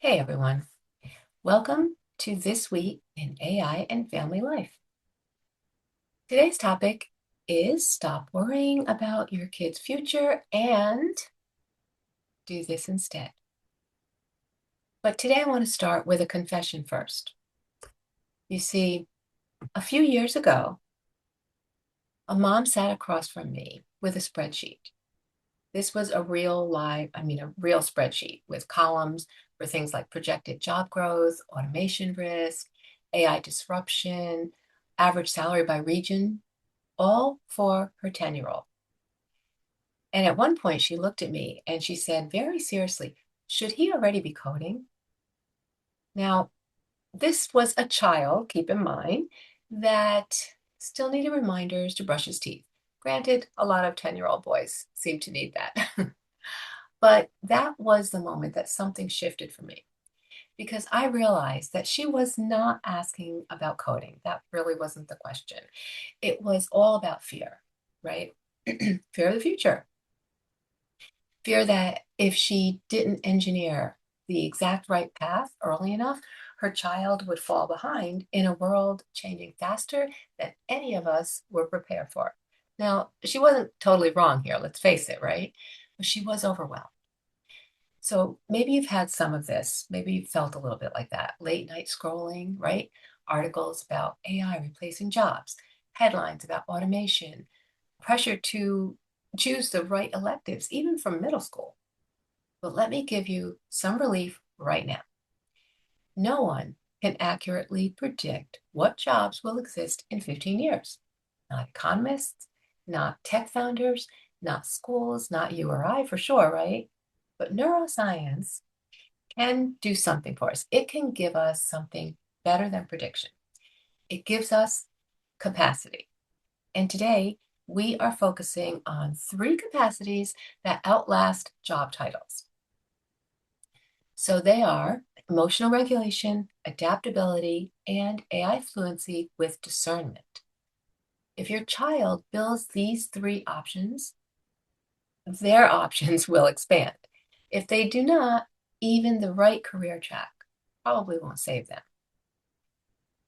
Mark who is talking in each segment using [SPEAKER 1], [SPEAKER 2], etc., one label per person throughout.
[SPEAKER 1] Hey everyone, welcome to This Week in AI and Family Life. Today's topic is stop worrying about your kid's future and do this instead. But today I want to start with a confession first. You see, a few years ago, a mom sat across from me with a spreadsheet. This was a real spreadsheet with columns for things like projected job growth, automation risk, AI disruption, average salary by region, all for her 10-year-old. And at one point, she looked at me and she said very seriously, should he already be coding? Now, this was a child, keep in mind, that still needed reminders to brush his teeth. Granted, a lot of 10-year-old boys seem to need that. But that was the moment that something shifted for me because I realized that she was not asking about coding. That really wasn't the question. It was all about fear, right? Fear of the future. Fear that if she didn't engineer the exact right path early enough, her child would fall behind in a world changing faster than any of us were prepared for. Now, she wasn't totally wrong here, let's face it, right? But she was overwhelmed. So maybe you've had some of this. Maybe you felt a little bit like that. Late night scrolling, right? Articles about AI replacing jobs, headlines about automation, pressure to choose the right electives, even from middle school. But let me give you some relief right now. No one can accurately predict what jobs will exist in 15 years. Not economists, not tech founders, not schools, not you or I for sure, right? But neuroscience can do something for us. It can give us something better than prediction. It gives us capacity. And today, we are focusing on three capacities that outlast job titles. So they are emotional regulation, adaptability, and AI fluency with discernment. If your child builds these three options, their options will expand. If they do not, even the right career track probably won't save them.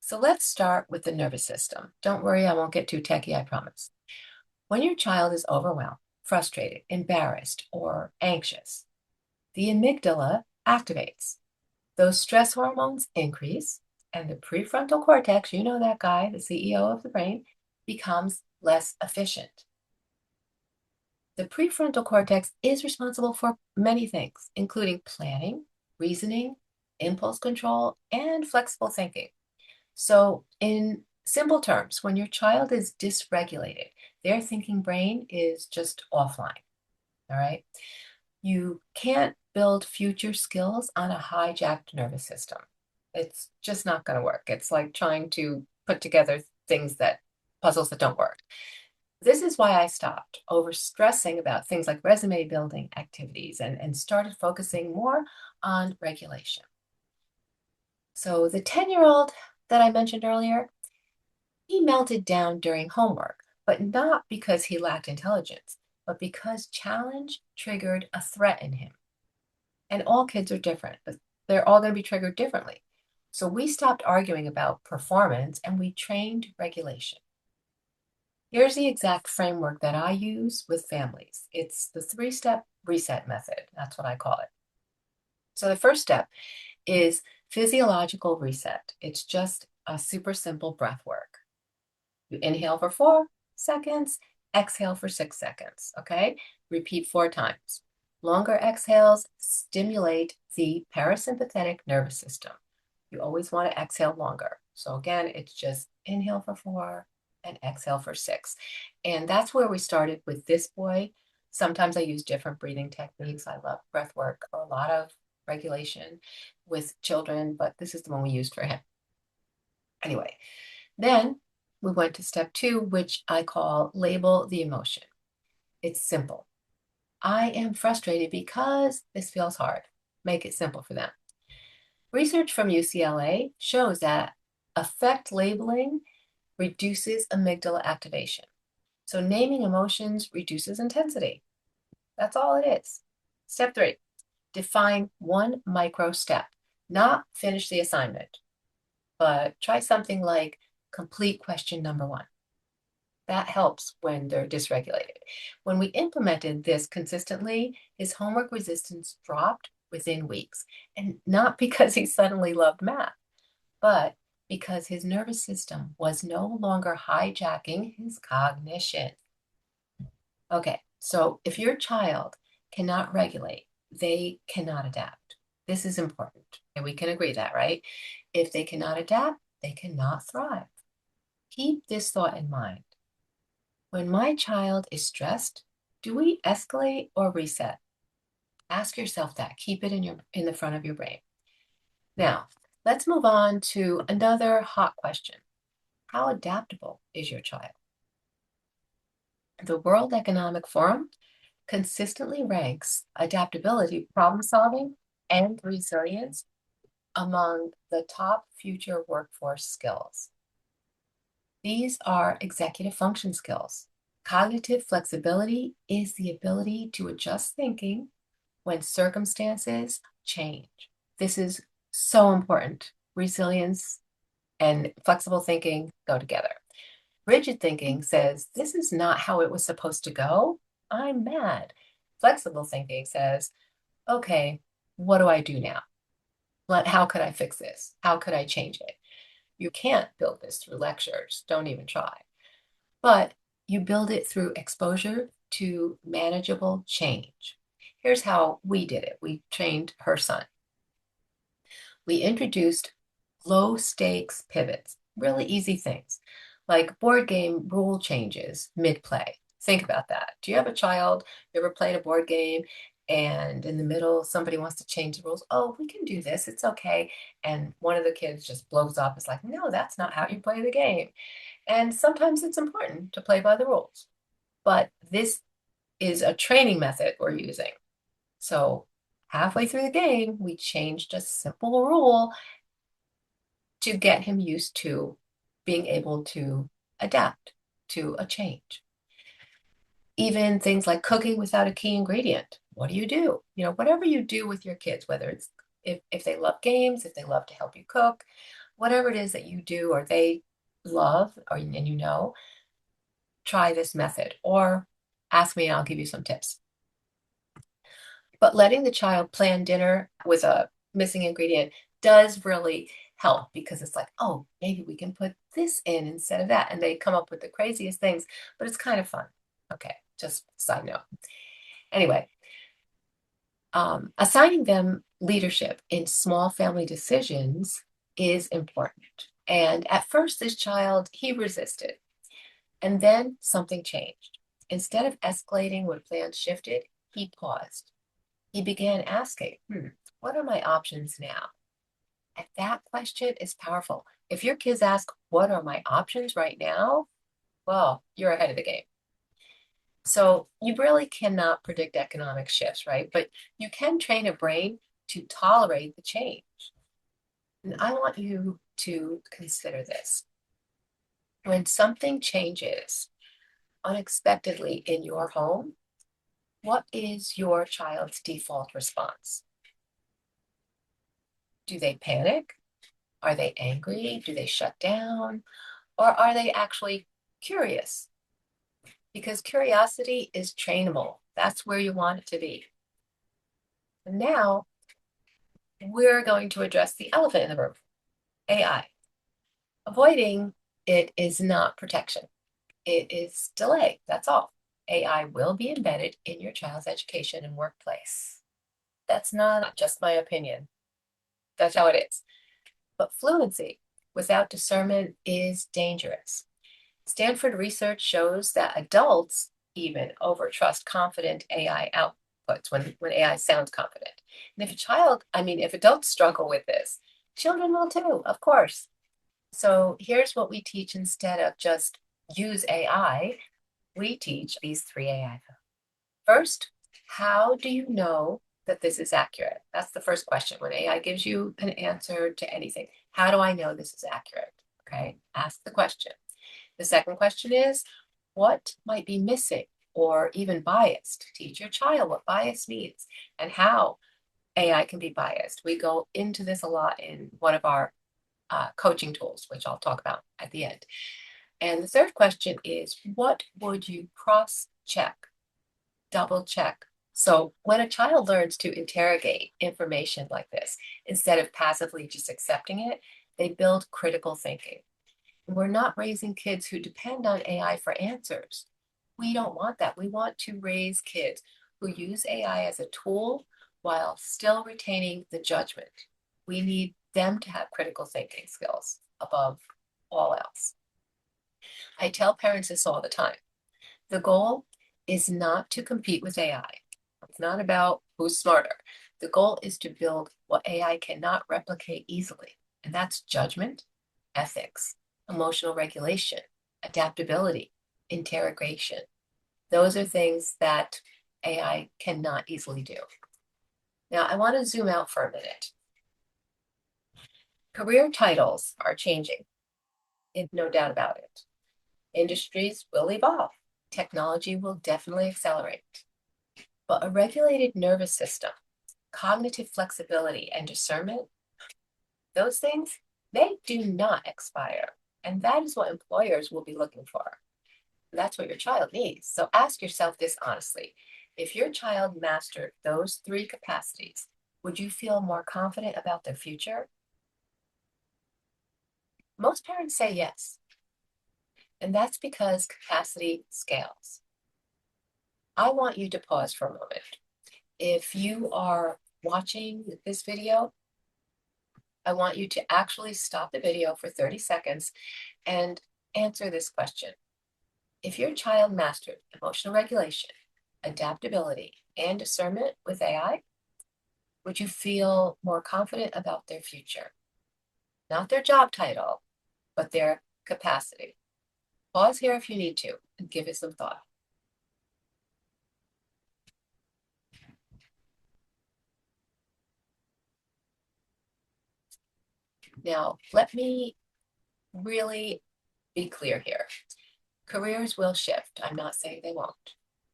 [SPEAKER 1] So let's start with the nervous system. Don't worry, I won't get too techy, I promise. When your child is overwhelmed, frustrated, embarrassed, or anxious, the amygdala activates. Those stress hormones increase, and the prefrontal cortex, you know that guy, the CEO of the brain, becomes less efficient. The prefrontal cortex is responsible for many things, including planning, reasoning, impulse control, and flexible thinking. So, in simple terms, when your child is dysregulated, their thinking brain is just offline. All right. You can't build future skills on a hijacked nervous system. It's just not going to work. It's like trying to put together puzzles that don't work. This is why I stopped over stressing about things like resume building activities and started focusing more on regulation. So the 10-year-old that I mentioned earlier, he melted down during homework, but not because he lacked intelligence, but because challenge triggered a threat in him. And all kids are different, but they're all going to be triggered differently. So we stopped arguing about performance and we trained regulation. Here's the exact framework that I use with families. It's the three-step reset method. That's what I call it. So the first step is physiological reset. It's just a super simple breath work. You inhale for 4 seconds, exhale for 6 seconds, okay? Repeat 4 times. Longer exhales stimulate the parasympathetic nervous system. You always want to exhale longer. So again, it's just inhale for 4 and exhale for 6. And that's where we started with this boy. Sometimes I use different breathing techniques. I love breath work or a lot of regulation with children, but this is the one we used for him. Anyway, then we went to step 2, which I call label the emotion. It's simple. I am frustrated because this feels hard. Make it simple for them. Research from UCLA shows that affect labeling reduces amygdala activation. So naming emotions reduces intensity. That's all it is. Step 3, define one micro step. Not finish the assignment, but try something like complete question number one. That helps when they're dysregulated. When we implemented this consistently, his homework resistance dropped within weeks. And not because he suddenly loved math, but because his nervous system was no longer hijacking his cognition. Okay, so if your child cannot regulate, they cannot adapt. This is important. And we can agree that, right? If they cannot adapt, they cannot thrive. Keep this thought in mind. When my child is stressed, do we escalate or reset? Ask yourself that. Keep it in the front of your brain. Now, let's move on to another hot question. How adaptable is your child? The World Economic Forum consistently ranks adaptability, problem solving, and resilience among the top future workforce skills. These are executive function skills. Cognitive flexibility is the ability to adjust thinking when circumstances change. This is so important. Resilience and flexible thinking go together. Rigid thinking says, this is not how it was supposed to go. I'm mad. Flexible thinking says, okay, what do I do now? How could I fix this? How could I change it? You can't build this through lectures. Don't even try. But you build it through exposure to manageable change. Here's how we did it. We trained her son. We introduced low stakes pivots, really easy things like board game rule changes mid-play. Think about that. Do you have a child, you ever played a board game and in the middle somebody wants to change the rules? Oh, we can do this. It's okay. And one of the kids just blows up. It's like, no, that's not how you play the game. And sometimes it's important to play by the rules. But this is a training method we're using. So halfway through the game, we changed a simple rule to get him used to being able to adapt to a change. Even things like cooking without a key ingredient. What do? You know, whatever you do with your kids, whether it's if they love games, if they love to help you cook, whatever it is that you do or they love or and you know, try this method or ask me and I'll give you some tips. But letting the child plan dinner with a missing ingredient does really help because it's like, oh, maybe we can put this in instead of that. And they come up with the craziest things, but it's kind of fun. Okay, just side note. Anyway, assigning them leadership in small family decisions is important. And at first, this child, he resisted. And then something changed. Instead of escalating when plans shifted, he paused. He began asking, what are my options now? And that question is powerful. If your kids ask, what are my options right now? Well, you're ahead of the game. So you really cannot predict economic shifts, right? But you can train a brain to tolerate the change. And I want you to consider this. When something changes unexpectedly in your home, what is your child's default response? Do they panic? Are they angry? Do they shut down? Or are they actually curious? Because curiosity is trainable. That's where you want it to be. And now we're going to address the elephant in the room, AI. Avoiding it is not protection. It is delay. That's all. AI will be embedded in your child's education and workplace. That's not just my opinion. That's how it is. But fluency without discernment is dangerous. Stanford research shows that adults even overtrust confident AI outputs when AI sounds confident. And if adults struggle with this, children will too, of course. So here's what we teach instead of just use AI. We teach these three AI. First, how do you know that this is accurate? That's the first question. When AI gives you an answer to anything, how do I know this is accurate? Okay, ask the question. The second question is, what might be missing or even biased? Teach your child what bias means and how AI can be biased. We go into this a lot in one of our coaching tools, which I'll talk about at the end. And the third question is, what would you cross-check, double-check? So when a child learns to interrogate information like this, instead of passively just accepting it, they build critical thinking. We're not raising kids who depend on AI for answers. We don't want that. We want to raise kids who use AI as a tool while still retaining the judgment. We need them to have critical thinking skills above all else. I tell parents this all the time. The goal is not to compete with AI. It's not about who's smarter. The goal is to build what AI cannot replicate easily, and that's judgment, ethics, emotional regulation, adaptability, interrogation. Those are things that AI cannot easily do. Now, I want to zoom out for a minute. Career titles are changing, no doubt about it. Industries will evolve. Technology will definitely accelerate. But a regulated nervous system, cognitive flexibility, and discernment, those things, they do not expire. And that is what employers will be looking for. That's what your child needs. So ask yourself this honestly. If your child mastered those three capacities, would you feel more confident about their future? Most parents say yes. And that's because capacity scales. I want you to pause for a moment. If you are watching this video, I want you to actually stop the video for 30 seconds and answer this question. If your child mastered emotional regulation, adaptability, and discernment with AI, would you feel more confident about their future? Not their job title, but their capacity. Pause here if you need to and give it some thought. Now, let me really be clear here. Careers will shift. I'm not saying they won't.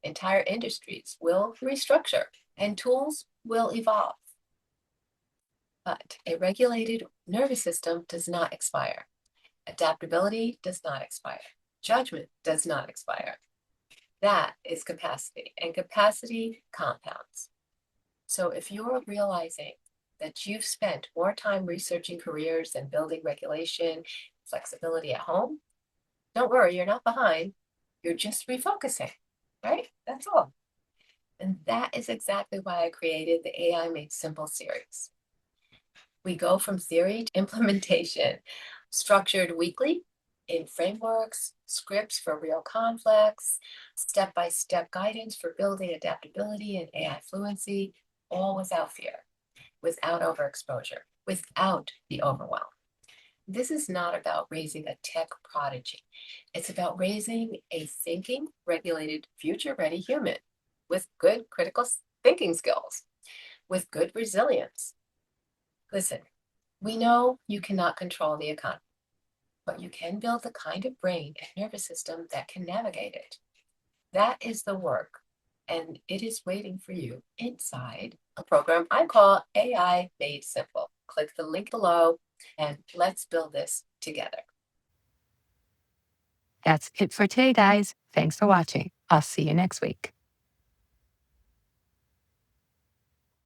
[SPEAKER 1] Entire industries will restructure and tools will evolve. But a regulated nervous system does not expire. Adaptability does not expire. Judgment does not expire. That is capacity, and capacity compounds. So if you're realizing that you've spent more time researching careers and building regulation, flexibility at home, don't worry, you're not behind. You're just refocusing, right? That's all. And that is exactly why I created the AI Made Simple series. We go from theory to implementation, structured weekly in frameworks, scripts for real conflicts, step-by-step guidance for building adaptability and AI fluency, all without fear, without overexposure, without the overwhelm. This is not about raising a tech prodigy. It's about raising a thinking, regulated, future-ready human with good critical thinking skills, with good resilience. Listen, we know you cannot control the economy, but you can build the kind of brain and nervous system that can navigate it. That is the work, and it is waiting for you inside a program I call AI Made Simple. Click the link below and let's build this together. That's it for today, guys. Thanks for watching. I'll see you next week.